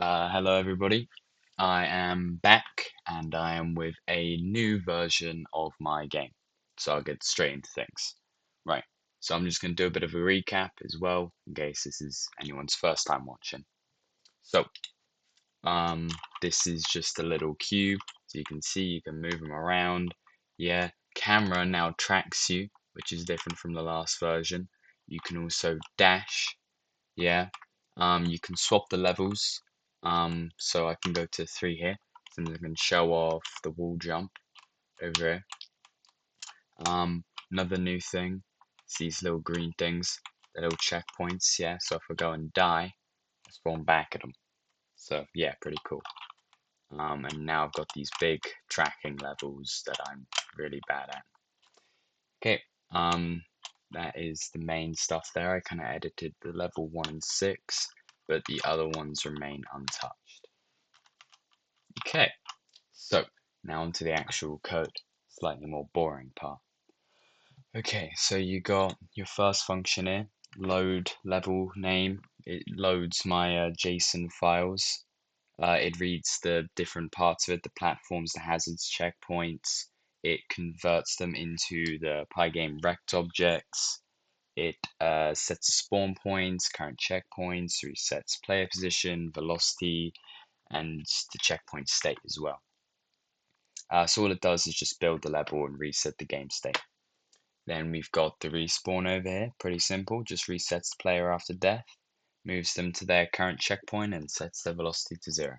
Hello everybody. I am back and I am with a new version of my game. So I'll get straight into things. Right. So I'm just going to do a bit of a recap as well in case this is anyone's first time watching. So, um, this is just a little cube. So you can see you can move them around. Yeah. Camera now tracks you, which is different from the last version. You can also dash. Yeah. You can swap the levels. So I can go to 3 here. So I can show off the wall jump over here. Another new thing is these little green things, the little checkpoints. Yeah. So if I go and die, I spawn back at them. So yeah, pretty cool. And now I've got these big tracking levels that I'm really bad at. Okay. That is the main stuff there. I kind of edited the level 1 and 6, but the other ones remain untouched. Okay, so now onto the actual code, slightly more boring part. Okay, so you got your first function here, load level name. It loads my JSON files. It reads the different parts of it, the platforms, the hazards, checkpoints. It converts them into the Pygame rect objects. It sets spawn points, current checkpoints, resets player position, velocity, and the checkpoint state as well. So all it does is just build the level and reset the game state. Then we've got the respawn over here, pretty simple, just resets the player after death, moves them to their current checkpoint and sets their velocity to 0.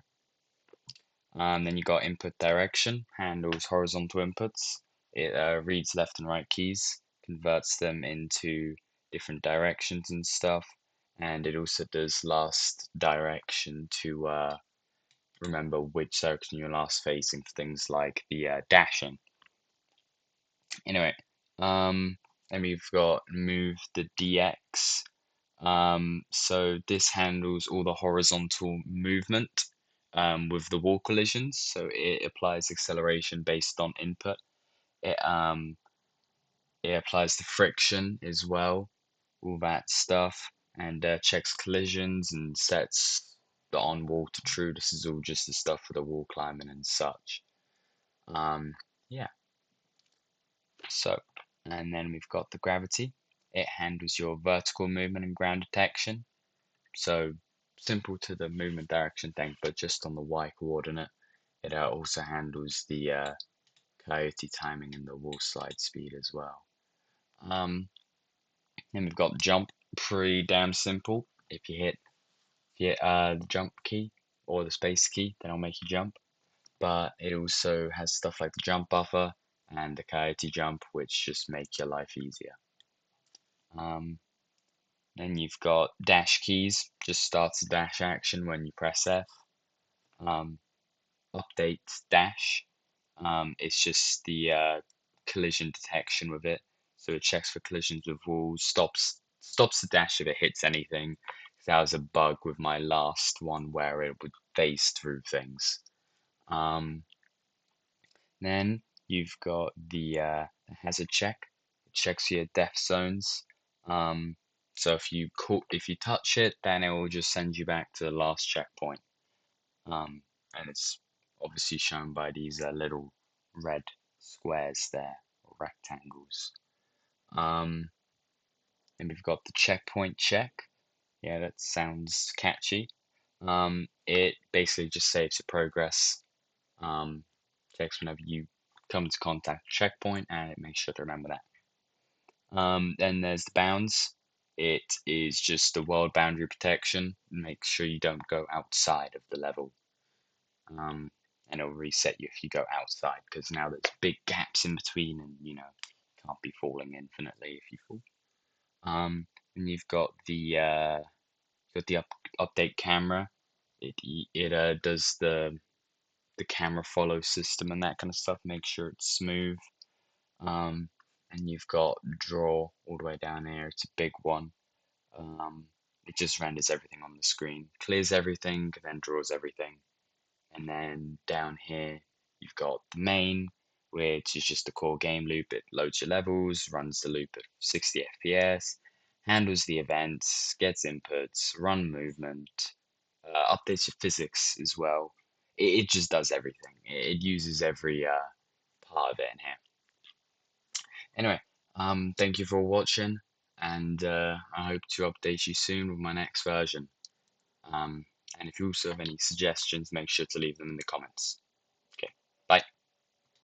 Then you got input direction, handles horizontal inputs. It reads left and right keys, converts them into different directions and stuff, and it also does last direction to remember which direction you're last facing for things like the dashing. Anyway, then we've got move the DX. So this handles all the horizontal movement with the wall collisions. So it applies acceleration based on input. It it applies the friction as well, all that stuff, and checks collisions and sets the on wall to true. This is all just the stuff for the wall climbing and such. Yeah. So, and then we've got the gravity. It handles your vertical movement and ground detection. So simple to the movement direction thing, but just on the Y coordinate. It also handles the coyote timing and the wall slide speed as well. Um, then we've got jump, pretty damn simple. If you hit the jump key or the space key, then it'll make you jump. But it also has stuff like the jump buffer and the coyote jump, which just make your life easier. Um, then you've got dash keys, just starts the dash action when you press F. Um, update dash, it's just the collision detection with it. So it checks for collisions with walls, stops the dash if it hits anything. That was a bug with my last one where it would phase through things. Um, then you've got the hazard check. It checks your death zones. Um, so if you touch it, then it will just send you back to the last checkpoint. And it's obviously shown by these little red squares there, or rectangles. Um, and we've got the checkpoint check. Yeah, that sounds catchy. It basically just saves your progress. Um, checks whenever you come into contact with checkpoint, and it makes sure to remember that. Then there's the bounds. It is just the world boundary protection. Make sure you don't go outside of the level. Um, and it'll reset you if you go outside because now there's big gaps in between, and can't be falling infinitely if you fall. And you've got the update camera. It does the camera follow system and that kind of stuff. Make sure it's smooth. Um, and you've got draw all the way down here. It's a big one. Um, it just renders everything on the screen, clears everything, then draws everything. And then down here, you've got the main, which is just the core game loop. It loads your levels, runs the loop at 60 FPS, handles the events, gets inputs, run movement, updates your physics as well. It just does everything. It uses every part of it in here. Anyway, thank you for watching, and I hope to update you soon with my next version. And if you also have any suggestions, make sure to leave them in the comments.